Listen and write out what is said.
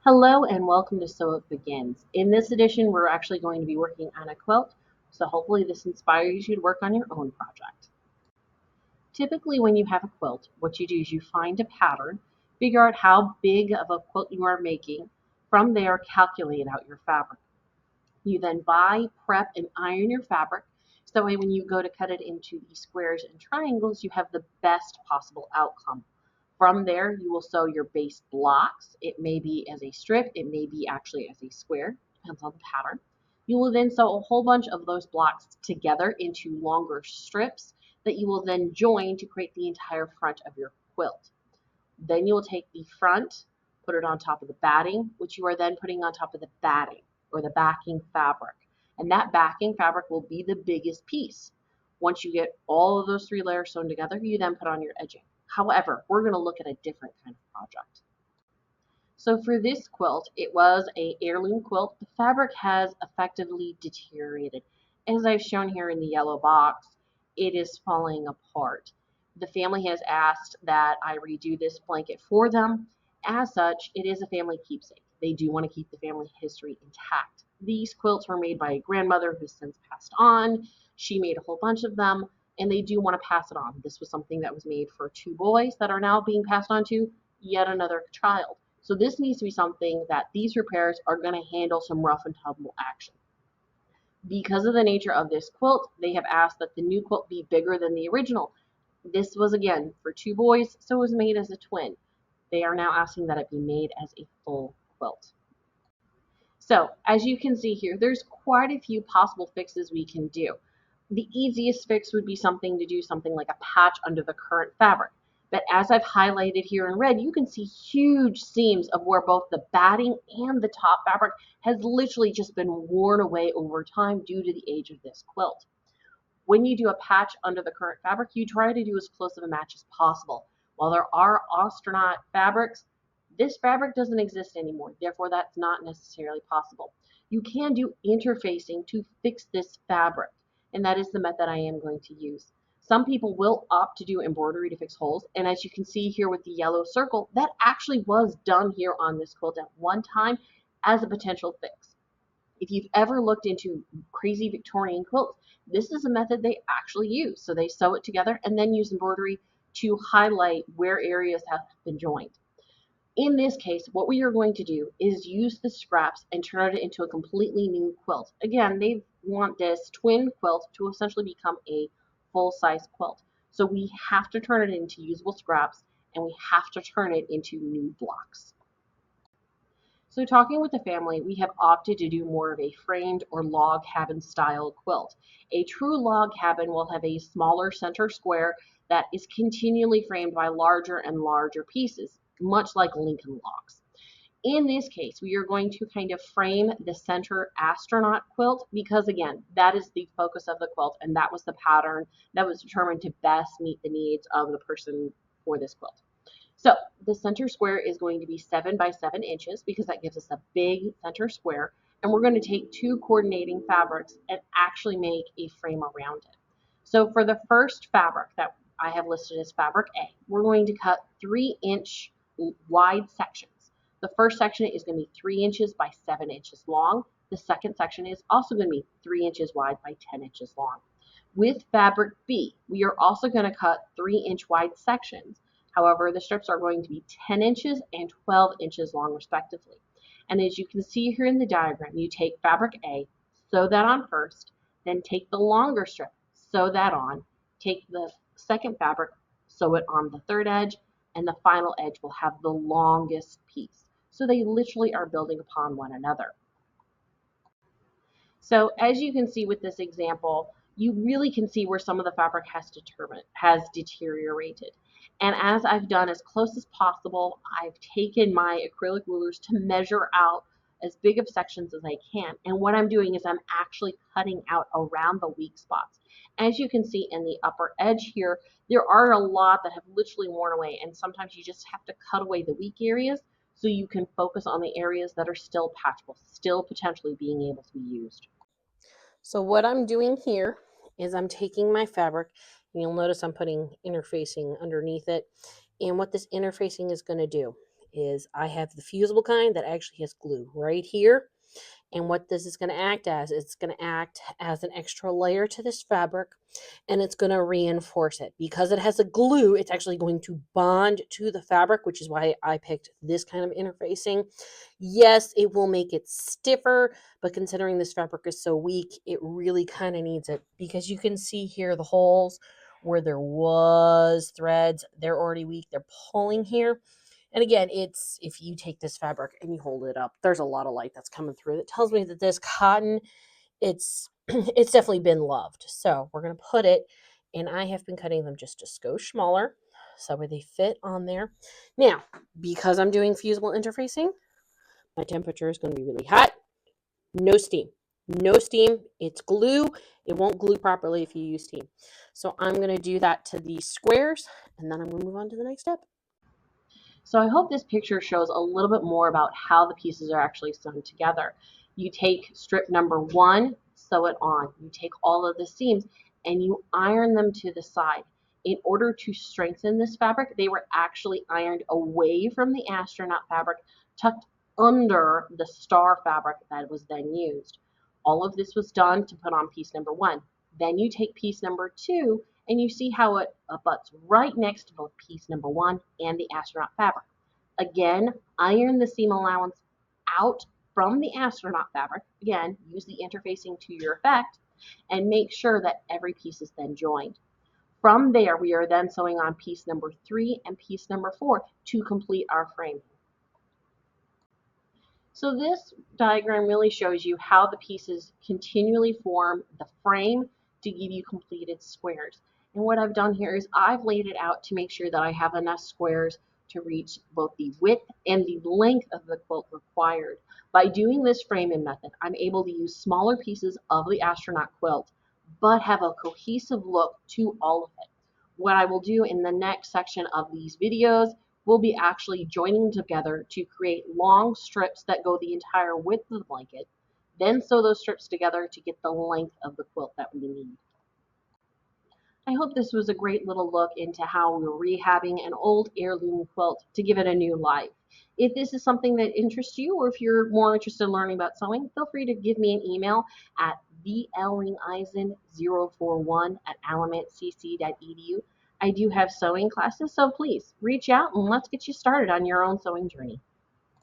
Hello and welcome to Sew It Begins. In this edition, we're actually going to be working on a quilt, so hopefully this inspires you to work on your own project. Typically, when you have a quilt, what you do is you find a pattern, figure out how big of a quilt you are making, from there calculate out your fabric. You then buy, prep, and iron your fabric, so that way when you go to cut it into the squares and triangles, you have the best possible outcome. From there, you will sew your base blocks. It may be as a strip, it may be actually as a square, depends on the pattern. You will then sew a whole bunch of those blocks together into longer strips that you will then join to create the entire front of your quilt. Then you will take the front, put it on top of the batting, which you are then putting on top of the batting or the backing fabric. And that backing fabric will be the biggest piece. Once you get all of those three layers sewn together, you then put on your edging. However, we're going to look at a different kind of project. So for this quilt, it was a heirloom quilt. The fabric has effectively deteriorated. As I've shown here in the yellow box, it is falling apart. The family has asked that I redo this blanket for them. As such, it is a family keepsake. They do want to keep the family history intact. These quilts were made by a grandmother who's since passed on. She made a whole bunch of them, and they do want to pass it on. This was something that was made for two boys that are now being passed on to yet another child. So this needs to be something that these repairs are going to handle some rough and tumble action. Because of the nature of this quilt, they have asked that the new quilt be bigger than the original. This was again for two boys, so it was made as a twin. They are now asking that it be made as a full quilt. So as you can see here, there's quite a few possible fixes we can do. The easiest fix would be something to do something like a patch under the current fabric. But as I've highlighted here in red, you can see huge seams of where both the batting and the top fabric has literally just been worn away over time due to the age of this quilt. When you do a patch under the current fabric, you try to do as close of a match as possible. While there are astronaut fabrics, this fabric doesn't exist anymore, therefore that's not necessarily possible. You can do interfacing to fix this fabric, and that is the method I am going to use. Some people will opt to do embroidery to fix holes, and as you can see here with the yellow circle, that actually was done here on this quilt at one time as a potential fix. If you've ever looked into crazy Victorian quilts, this is a method they actually use. So they sew it together and then use embroidery to highlight where areas have been joined. In this case, what we are going to do is use the scraps and turn it into a completely new quilt. Again, they want this twin quilt to essentially become a full-size quilt. So we have to turn it into usable scraps and we have to turn it into new blocks. So talking with the family, we have opted to do more of a framed or log cabin style quilt. A true log cabin will have a smaller center square that is continually framed by larger and larger pieces, much like Lincoln logs. In this case, we are going to kind of frame the center astronaut quilt because again, that is the focus of the quilt and that was the pattern that was determined to best meet the needs of the person for this quilt. So the center square is going to be 7 by 7 inches because that gives us a big center square. And we're going to take two coordinating fabrics and actually make a frame around it. So for the first fabric that I have listed as fabric A, we're going to cut 3-inch wide sections. The first section is going to be 3 inches by 7 inches long. The second section is also going to be 3 inches wide by 10 inches long. With fabric B, we are also going to cut 3-inch wide sections. However, the strips are going to be 10 inches and 12 inches long respectively. And as you can see here in the diagram, you take fabric A, sew that on first, then take the longer strip, sew that on, take the second fabric, sew it on the third edge, and the final edge will have the longest piece. So they literally are building upon one another. So as you can see with this example, you really can see where some of the fabric has deteriorated. And as I've done as close as possible, I've taken my acrylic rulers to measure out as big of sections as I can. And what I'm doing is I'm actually cutting out around the weak spots. As you can see in the upper edge here, there are a lot that have literally worn away, and sometimes you just have to cut away the weak areas so you can focus on the areas that are still patchable, still potentially being able to be used. So what I'm doing here is I'm taking my fabric, and you'll notice I'm putting interfacing underneath it. And what this interfacing is going to do is I have the fusible kind that actually has glue right here. And what this is going to act as, it's going to act as an extra layer to this fabric, and it's going to reinforce it. Because it has a glue, it's actually going to bond to the fabric, which is why I picked this kind of interfacing. Yes, it will make it stiffer, but considering this fabric is so weak, it really kind of needs it, because you can see here the holes where there was threads. They're already weak. They're pulling here. And again, it's, if you take this fabric and you hold it up, there's a lot of light that's coming through that tells me that this cotton, it's it's definitely been loved. So we're going to put it, and I have been cutting them just a skosh smaller so where they fit on there. Now, because I'm doing fusible interfacing, my temperature is going to be really hot. No steam. No steam. It's glue. It won't glue properly if you use steam. So I'm going to do that to these squares, and then I'm going to move on to the next step. So I hope this picture shows a little bit more about how the pieces are actually sewn together. You take strip number 1, sew it on. You take all of the seams and you iron them to the side. In order to strengthen this fabric, they were actually ironed away from the astronaut fabric, tucked under the star fabric that was then used. All of this was done to put on piece number 1. Then you take piece number 2 and you see how it butts right next to both piece number 1 and the astronaut fabric. Again, iron the seam allowance out from the astronaut fabric. Again, use the interfacing to your effect, and make sure that every piece is then joined. From there, we are then sewing on piece number 3 and piece number 4 to complete our frame. So this diagram really shows you how the pieces continually form the frame to give you completed squares. And what I've done here is I've laid it out to make sure that I have enough squares to reach both the width and the length of the quilt required. By doing this framing method, I'm able to use smaller pieces of the astronaut quilt, but have a cohesive look to all of it. What I will do in the next section of these videos will be actually joining together to create long strips that go the entire width of the blanket, then sew those strips together to get the length of the quilt that we need. I hope this was a great little look into how we're rehabbing an old heirloom quilt to give it a new life. If this is something that interests you, or if you're more interested in learning about sewing, feel free to give me an email at vlringeisen041@alamantcc.edu. I do have sewing classes, so please reach out and let's get you started on your own sewing journey.